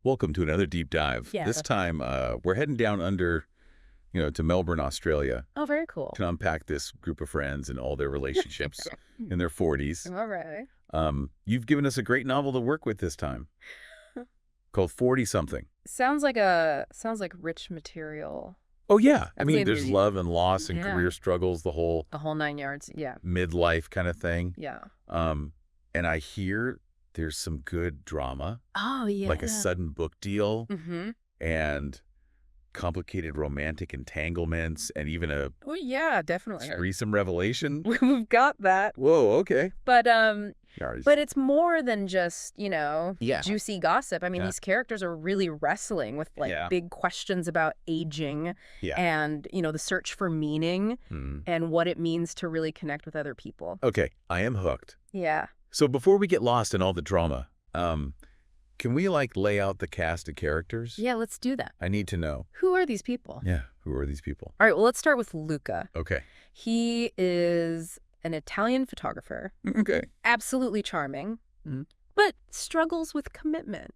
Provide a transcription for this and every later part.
Welcome to another deep dive. Yeah. This time, we're heading down under, to Melbourne, Australia, Oh, very cool. to unpack this group of friends and all their relationships in their 40s. All right. You've given us a great novel to work with this time, called 40-something. Sounds like rich material. Oh, yeah. I I'd mean, say there's love and loss and Yeah. career struggles, the whole The whole 9 yards. Yeah. midlife kind of thing. Yeah. And I hear there's some good drama, Oh, yeah. like a sudden book deal Mm-hmm. and complicated romantic entanglements and even a Oh, yeah, definitely. threesome revelation. We've got that. Whoa, okay. But Yards. it's more than just, Yeah. juicy gossip. I mean, Yeah. these characters are really wrestling with Yeah. big questions about aging Yeah. and, the search for meaning Hmm. and what it means to really connect with other people. Okay, I am hooked. Yeah. So before we get lost in all the drama, can we lay out the cast of characters? Yeah, let's do that. I need to know. Who are these people? Yeah, who are these people? All right, well, let's start with Luca. Okay. He is an Italian photographer, Okay. absolutely charming, Mhm. but struggles with commitment.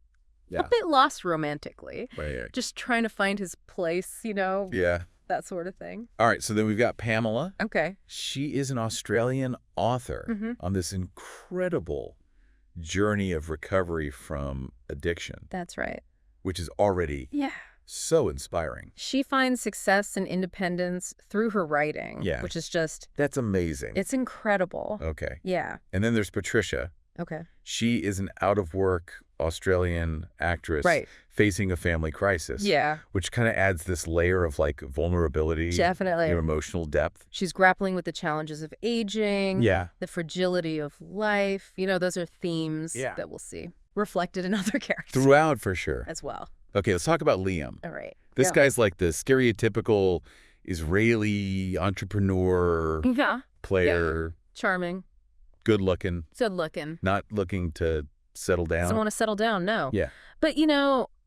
Yeah. A bit lost romantically, Right. just trying to find his place, Yeah. that sort of thing. All right, so then we've got Pamela. Okay. She is an Australian author Mhm. on this incredible journey of recovery from addiction, That's right. which is already Yeah. so inspiring. She finds success and independence through her writing, Yeah. which is just, That's amazing. it's incredible. Okay. Yeah. And then there's Patricia. Okay. She is an out-of-work Australian actress Right. facing a family crisis, Yeah, which kind of adds this layer of vulnerability, definitely. emotional depth. She's grappling with the challenges of aging, Yeah. the fragility of life. Those are themes Yeah. that we'll see reflected in other characters Throughout, for sure. as well. Okay, let's talk about Liam. All right. This Yeah. guy's like the stereotypical Israeli entrepreneur, Yeah. player, Charming. good-looking, Good looking. not looking to settle down. Doesn't want to settle down, no. Yeah. But, he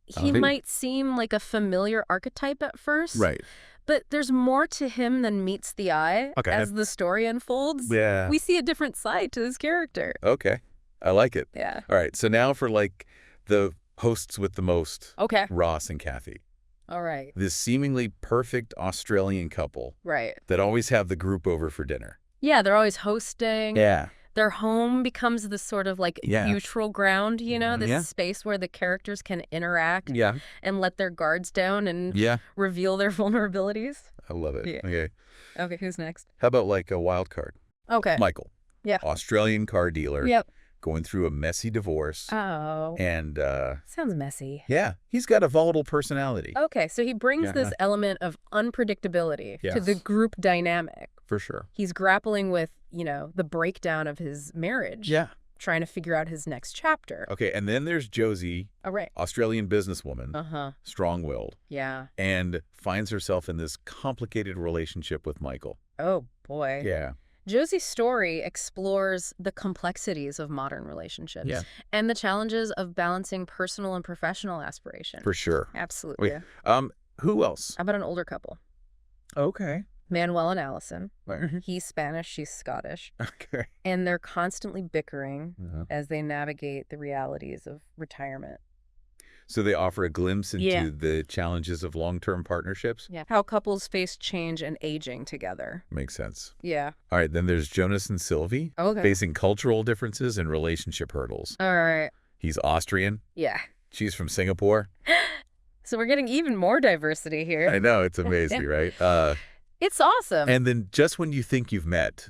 think- might seem like a familiar archetype at first. Right. But there's more to him than meets the eye Okay. as the story unfolds. Yeah. We see a different side to this character. Okay. I like it. Yeah. All right, so now for the hosts with the most, Okay. Ross and Kathy. All right. This seemingly perfect Australian couple Right. that always have the group over for dinner. Yeah, they're always hosting. Yeah. Their home becomes this sort of Yeah. neutral ground, this Yeah. space where the characters can interact Yeah. and let their guards down and Yeah. reveal their vulnerabilities. I love it. Yeah. Okay. Okay, who's next? How about a wild card? Okay. Michael. Yeah. Australian car dealer. Yep. Going through a messy divorce. Oh. And, Sounds messy. yeah, he's got a volatile personality. Okay, so he brings Yeah. this element of unpredictability to the Yes. group dynamic. For sure. He's grappling with, the breakdown of his marriage. Yeah. Trying to figure out his next chapter. Okay, and then there's Josie, All right. Australian businesswoman, Uh-huh. strong-willed, Yeah. and finds herself in this complicated relationship with Michael. Oh, boy. Yeah. Josie's story explores the complexities of modern relationships Yeah. and the challenges of balancing personal and professional aspiration. For sure. Absolutely. Wait, who else? How about an older couple? Okay. Manuel and Allison. Right. He's Spanish, she's Scottish. Okay. And they're constantly bickering Uh-huh. as they navigate the realities of retirement. So they offer a glimpse into Yeah. the challenges of long-term partnerships? Yeah. How couples face change and aging together. Makes sense. Yeah. All right, then there's Jonas and Sylvie, Okay. facing cultural differences and relationship hurdles. All right. He's Austrian. Yeah. She's from Singapore. So we're getting even more diversity here. I know, it's amazing, right? It's awesome. And then just when you think you've met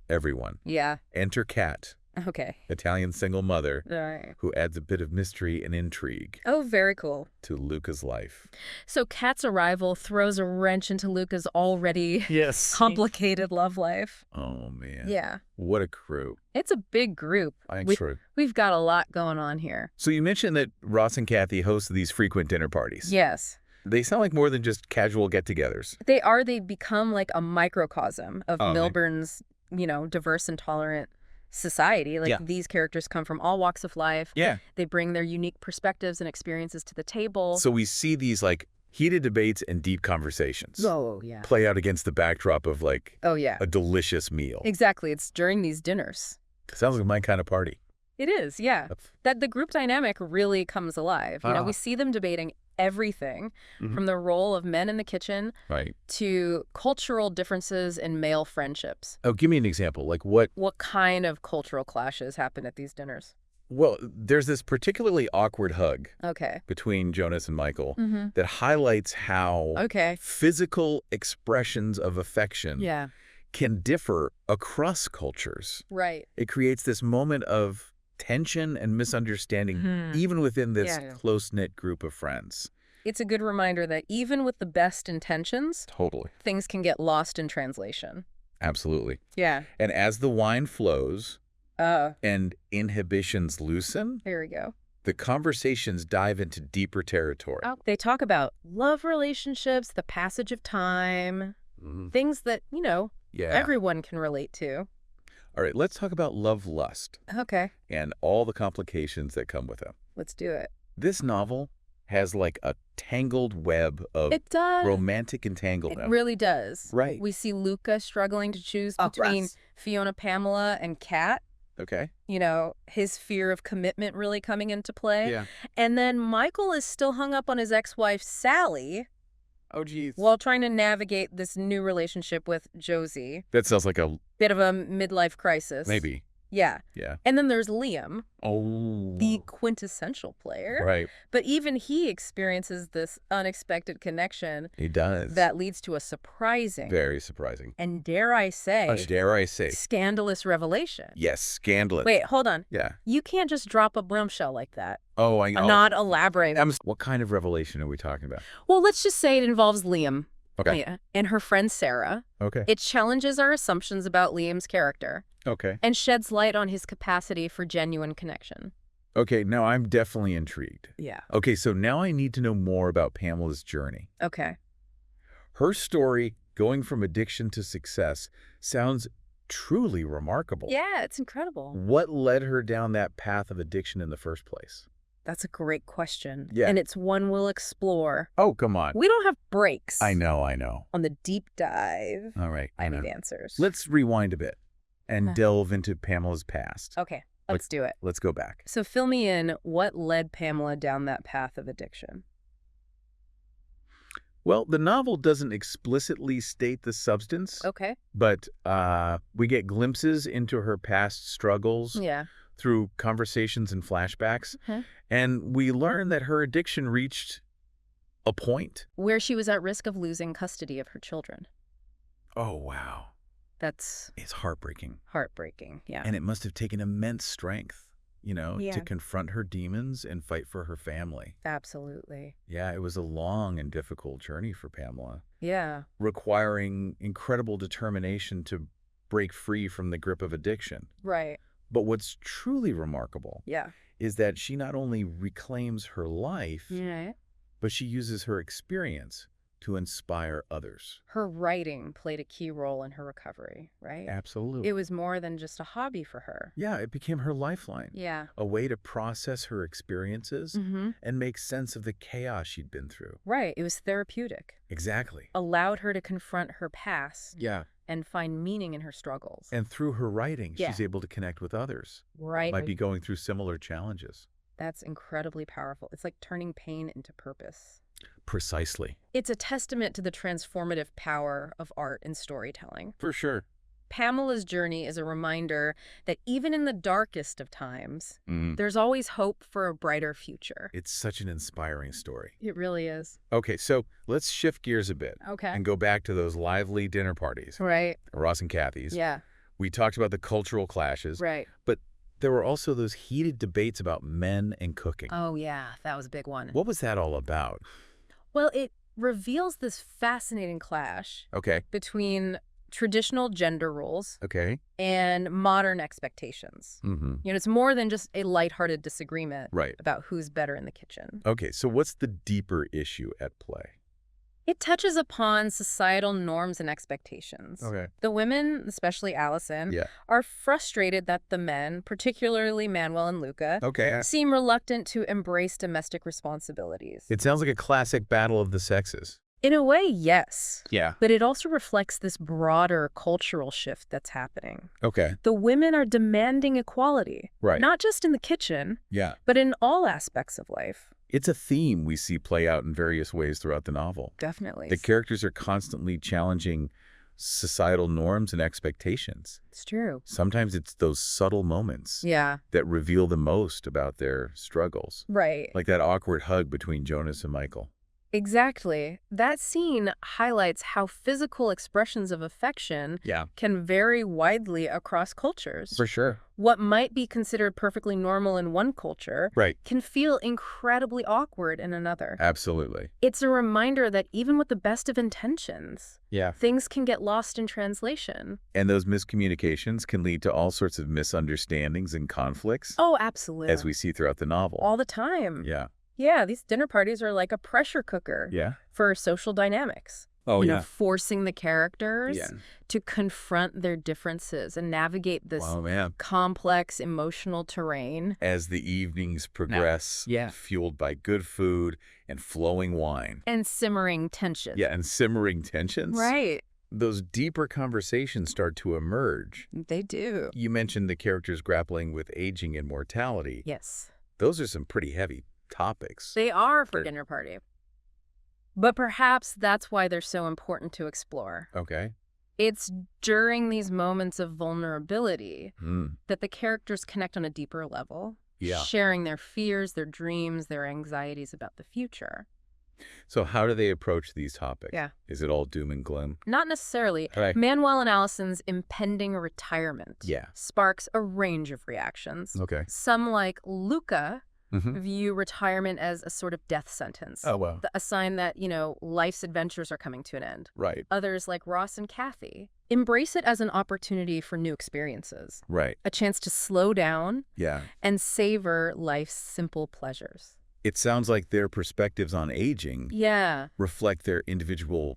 everyone, Yeah. enter Kat, Okay. Italian single mother, All right. who adds a bit of mystery and intrigue Oh, very cool. to Luca's life. So Kat's arrival throws a wrench into Luca's already Yes. complicated love life. Oh, man. Yeah. What a crew. It's a big group. True. We've got a lot going on here. So you mentioned that Ross and Kathy host these frequent dinner parties. Yes. They sound like more than just casual get-togethers. They become like a microcosm of Oh, man. Melbourne's, diverse and tolerant society. Like Yeah. these characters come from all walks of life. Yeah. They bring their unique perspectives and experiences to the table. So we see these heated debates and deep conversations Oh, yeah. play out against the backdrop of Oh, yeah. a delicious meal. Exactly. It's during these dinners. Sounds like my kind of party. It is, yeah. That the group dynamic really comes alive. We see them debating everything from the role of men in the kitchen to cultural differences in male friendships. Oh, give me an example. Like what? What kind of cultural clashes happen at these dinners? Well, there's this particularly awkward hug Okay. between Jonas and Michael that highlights how physical expressions of affection can differ across cultures. Right. It creates this moment of tension and misunderstanding even within this close-knit group of friends. It's a good reminder that even with the best intentions, Totally. things can get lost in translation. Absolutely. Yeah. And as the wine flows and inhibitions loosen, Here we go. the conversations dive into deeper territory. They talk about love relationships, the passage of time, things that, everyone can relate to. All right, let's talk about love lust Okay. and all the complications that come with it. Let's do it. This novel has like a tangled web of It does. romantic entanglement. It really does. Right. We see Luca struggling to choose between Fiona Pamela and Kat. Okay. His fear of commitment really coming into play. Yeah. And then Michael is still hung up on his ex-wife, Sally, Oh, geez. while trying to navigate this new relationship with Josie. That sounds like a... Bit of a midlife crisis. Maybe. Yeah. Yeah. And then there's Liam, Oh. the quintessential player. Right. But even he experiences this unexpected connection He does. that leads to a surprising Very surprising. and dare I say, scandalous revelation. Yes, scandalous. Wait, hold on. Yeah. You can't just drop a bombshell like that. Oh, I know. Not elaborate. What kind of revelation are we talking about? Well, let's just say it involves Liam. Okay. Yeah. And her friend Sarah. Okay. It challenges our assumptions about Liam's character. Okay. And sheds light on his capacity for genuine connection. Okay, now I'm definitely intrigued. Yeah. Okay, so now I need to know more about Pamela's journey. Okay. Her story, going from addiction to success, sounds truly remarkable. Yeah, it's incredible. What led her down that path of addiction in the first place? That's a great question. Yeah. And it's one we'll explore. Oh, come on. We don't have breaks. I know. On the deep dive. All right. I need answers. Let's rewind a bit and delve into Pamela's past. Okay, let's do it. Let's go back. So fill me in. What led Pamela down that path of addiction? Well, the novel doesn't explicitly state the substance. Okay. But we get glimpses into her past struggles through conversations and flashbacks. And we learn that her addiction reached a point where she was at risk of losing custody of her children. Oh, wow. It's heartbreaking. Heartbreaking, yeah. And it must have taken immense strength, to confront her demons and fight for her family. Absolutely. Yeah, it was a long and difficult journey for Pamela. Yeah. Requiring incredible determination to break free from the grip of addiction. Right. But what's truly remarkable is that she not only reclaims her life, but she uses her experience to inspire others. Her writing played a key role in her recovery, right? Absolutely. It was more than just a hobby for her. Yeah, it became her lifeline. Yeah. A way to process her experiences and make sense of the chaos she'd been through. Right. It was therapeutic. Exactly. Allowed her to confront her past. Yeah. And find meaning in her struggles. And through her writing, she's able to connect with others. Right. Might be going through similar challenges. That's incredibly powerful. It's like turning pain into purpose. Precisely. It's a testament to the transformative power of art and storytelling. For sure. Pamela's journey is a reminder that even in the darkest of times, there's always hope for a brighter future. It's such an inspiring story. It really is. Okay, so let's shift gears a bit. Okay. And go back to those lively dinner parties. Right. Ross and Kathy's. Yeah. We talked about the cultural clashes. Right. But there were also those heated debates about men and cooking. Oh, yeah. That was a big one. What was that all about? Well, it reveals this fascinating clash between traditional gender roles and modern expectations. It's more than just a lighthearted disagreement about who's better in the kitchen. Okay, so what's the deeper issue at play? It touches upon societal norms and expectations. The women, especially Allison, are frustrated that the men, particularly Manuel and Luca, seem reluctant to embrace domestic responsibilities. It sounds like a classic battle of the sexes. In a way, yes. Yeah. But it also reflects this broader cultural shift that's happening. Okay. The women are demanding equality. Right. Not just in the kitchen, Yeah. but in all aspects of life. It's a theme we see play out in various ways throughout the novel. Definitely. The characters are constantly challenging societal norms and expectations. It's true. Sometimes it's those subtle moments that reveal the most about their struggles. Right. Like that awkward hug between Jonas and Michael. Exactly. That scene highlights how physical expressions of affection can vary widely across cultures. For sure. What might be considered perfectly normal in one culture can feel incredibly awkward in another. Absolutely. It's a reminder that even with the best of intentions, things can get lost in translation. And those miscommunications can lead to all sorts of misunderstandings and conflicts. Oh, absolutely. As we see throughout the novel. All the time. Yeah. Yeah, these dinner parties are like a pressure cooker for social dynamics. Oh, you know, forcing the characters to confront their differences and navigate this complex emotional terrain. As the evenings progress, fueled by good food and flowing wine. And simmering tensions. Yeah, and simmering tensions. Right. Those deeper conversations start to emerge. They do. You mentioned the characters grappling with aging and mortality. Yes. Those are some pretty heavy topics. They are for dinner party. But perhaps that's why they're so important to explore. Okay. It's during these moments of vulnerability that the characters connect on a deeper level, sharing their fears, their dreams, their anxieties about the future. So how do they approach these topics? Yeah. Is it all doom and gloom? Not necessarily. Right. Manuel and Allison's impending retirement sparks a range of reactions. Okay. Some, like Luca, view retirement as a sort of death sentence. Oh, wow. A sign that, you know, life's adventures are coming to an end. Right. Others, like Ross and Kathy, embrace it as an opportunity for new experiences. Right. A chance to slow down Yeah. and savor life's simple pleasures. It sounds like their perspectives on aging reflect their individual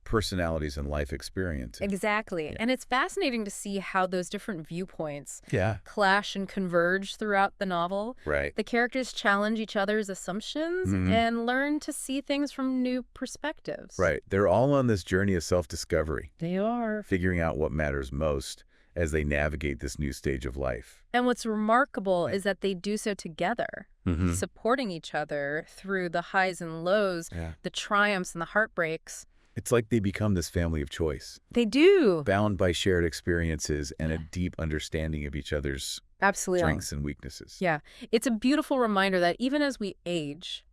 personalities and life experiences. Exactly. Yeah. And it's fascinating to see how those different viewpoints Yeah. clash and converge throughout the novel. Right. The characters challenge each other's assumptions and learn to see things from new perspectives. Right. They're all on this journey of self-discovery. They are. Figuring out what matters most as they navigate this new stage of life. And what's remarkable is that they do so together, supporting each other through the highs and lows, the triumphs and the heartbreaks. It's like they become this family of choice. They do. Bound by shared experiences and a deep understanding of each other's strengths and weaknesses. Yeah. It's a beautiful reminder that even as we age,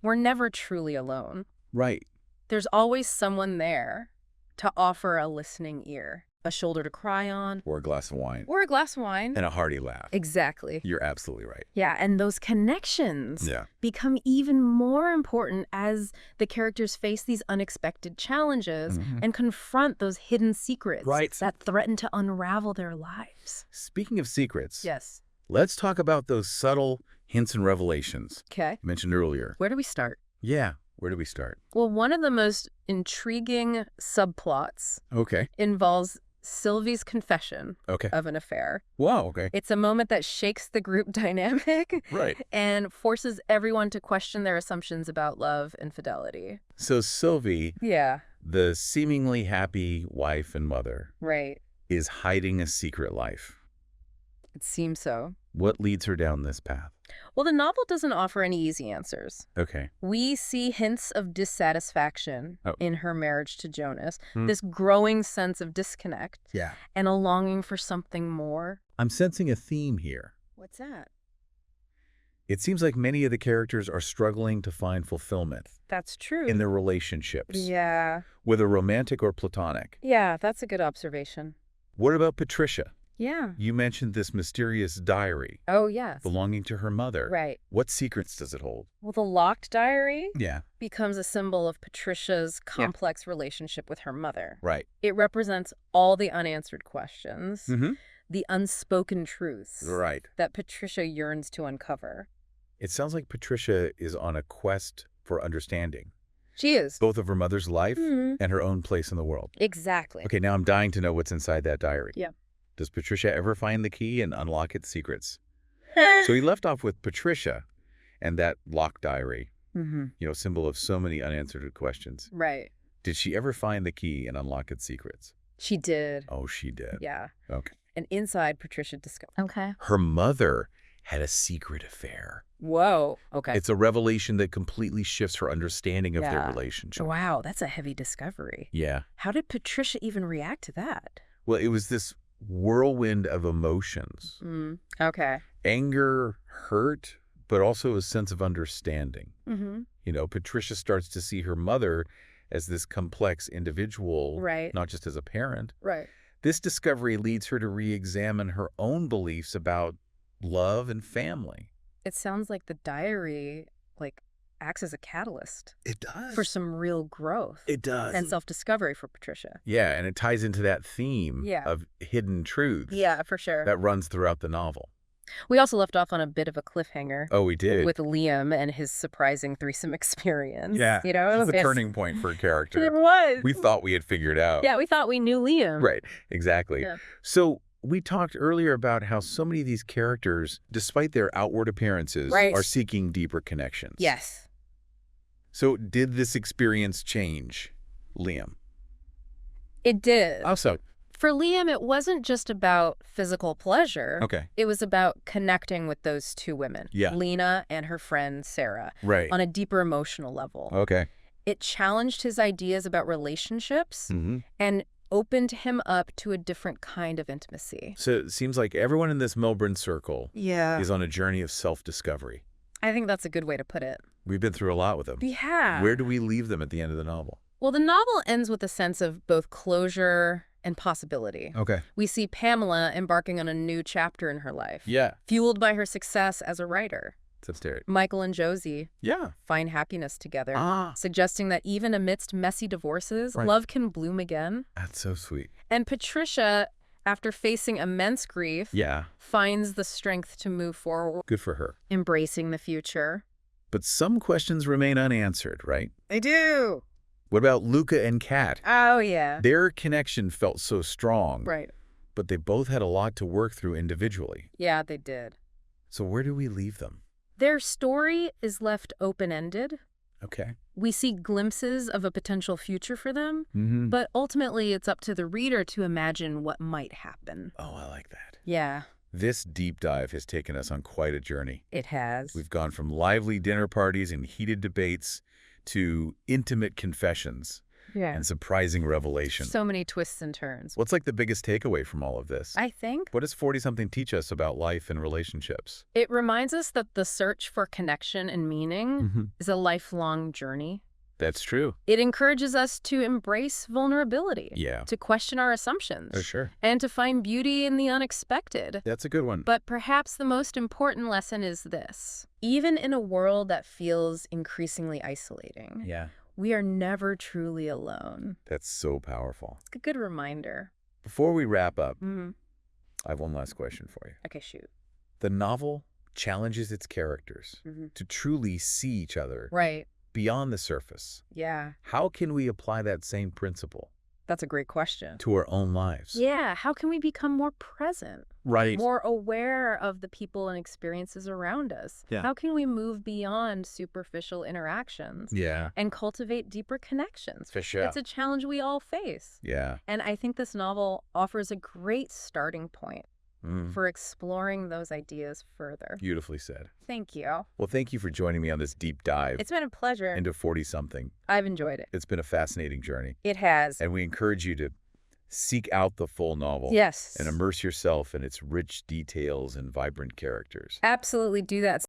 we're never truly alone. Right. There's always someone there to offer a listening ear, a shoulder to cry on. Or a glass of wine. Or a glass of wine. And a hearty laugh. Exactly. You're absolutely right. Yeah, and those connections become even more important as the characters face these unexpected challenges and confront those hidden secrets that threaten to unravel their lives. Speaking of secrets, let's talk about those subtle hints and revelations you mentioned earlier. Where do we start? Yeah, where do we start? Well, one of the most intriguing subplots involves Sylvie's confession of an affair. Wow, okay. It's a moment that shakes the group dynamic and forces everyone to question their assumptions about love and fidelity. So Sylvie, the seemingly happy wife and mother, is hiding a secret life. It seems so. What leads her down this path? Well, the novel doesn't offer any easy answers. Okay. We see hints of dissatisfaction in her marriage to Jonas, this growing sense of disconnect, and a longing for something more. I'm sensing a theme here. What's that? It seems like many of the characters are struggling to find fulfillment. That's true. In their relationships. Yeah. Whether romantic or platonic. Yeah, that's a good observation. What about Patricia? Yeah. You mentioned this mysterious diary. Oh, yes. Belonging to her mother. Right. What secrets does it hold? Well, the locked diary becomes a symbol of Patricia's complex relationship with her mother. Right. It represents all the unanswered questions, the unspoken truths that Patricia yearns to uncover. It sounds like Patricia is on a quest for understanding. She is. Both of her mother's life and her own place in the world. Exactly. Okay, now I'm dying to know what's inside that diary. Yeah. Does Patricia ever find the key and unlock its secrets? So he left off with Patricia and that locked diary. Symbol of so many unanswered questions. Right. Did she ever find the key and unlock its secrets? She did. Oh, she did. Yeah. Okay. And inside, Patricia discovered. Okay. Her mother had a secret affair. Whoa. Okay. It's a revelation that completely shifts her understanding of their relationship. Wow, that's a heavy discovery. Yeah. How did Patricia even react to that? Well, it was this whirlwind of emotions. Okay. Anger, hurt, but also a sense of understanding. Patricia starts to see her mother as this complex individual, not just as a parent. Right. This discovery leads her to re-examine her own beliefs about love and family. It sounds like the diary, acts as a catalyst. It does. For some real growth. It does. And self-discovery for Patricia. Yeah, and it ties into that theme of hidden truths. Yeah, for sure. That runs throughout the novel. We also left off on a bit of a cliffhanger. Oh, we did. With Liam and his surprising threesome experience. Yeah. It was a turning point for a character. It was. We thought we had figured out. Yeah, we thought we knew Liam. Right, exactly. Yeah. So we talked earlier about how so many of these characters, despite their outward appearances, are seeking deeper connections. Yes. So did this experience change Liam? It did. Also, for Liam, it wasn't just about physical pleasure. Okay. It was about connecting with those two women, Lena and her friend Sarah, on a deeper emotional level. Okay. It challenged his ideas about relationships and opened him up to a different kind of intimacy. So it seems like everyone in this Melbourne circle is on a journey of self-discovery. I think that's a good way to put it. We've been through a lot with them. We have. Where do we leave them at the end of the novel? Well, the novel ends with a sense of both closure and possibility. Okay. We see Pamela embarking on a new chapter in her life. Yeah. Fueled by her success as a writer. Michael and Josie find happiness together, suggesting that even amidst messy divorces, love can bloom again. That's so sweet. And Patricia, after facing immense grief, finds the strength to move forward. Good for her. Embracing the future. But some questions remain unanswered, right? They do. What about Luca and Kat? Oh, yeah. Their connection felt so strong. Right. But they both had a lot to work through individually. Yeah, they did. So where do we leave them? Their story is left open-ended. Okay. We see glimpses of a potential future for them, but ultimately it's up to the reader to imagine what might happen. Oh, I like that. Yeah. This deep dive has taken us on quite a journey. It has. We've gone from lively dinner parties and heated debates to intimate confessions and surprising revelations. So many twists and turns. What's the biggest takeaway from all of this? I think What does 40-something teach us about life and relationships? it reminds us that the search for connection and meaning is a lifelong journey. That's true. It encourages us to embrace vulnerability. Yeah. To question our assumptions. Oh, sure. And to find beauty in the unexpected. That's a good one. But perhaps the most important lesson is this. Even in a world that feels increasingly isolating, we are never truly alone. That's so powerful. It's a good reminder. Before we wrap up, I have one last question for you. Okay, shoot. The novel challenges its characters to truly see each other beyond the surface. Yeah. How can we apply that same principle That's a great question. to our own lives? Yeah, how can we become more present? Right. More aware of the people and experiences around us? Yeah. How can we move beyond superficial interactions and cultivate deeper connections? For sure. It's a challenge we all face. Yeah. And I think this novel offers a great starting point for exploring those ideas further. Beautifully said. Thank you. Well, thank you for joining me on this deep dive It's been a pleasure. into 40-something. I've enjoyed it. It's been a fascinating journey. It has. And we encourage you to seek out the full novel. Yes. And immerse yourself in its rich details and vibrant characters. Absolutely do that.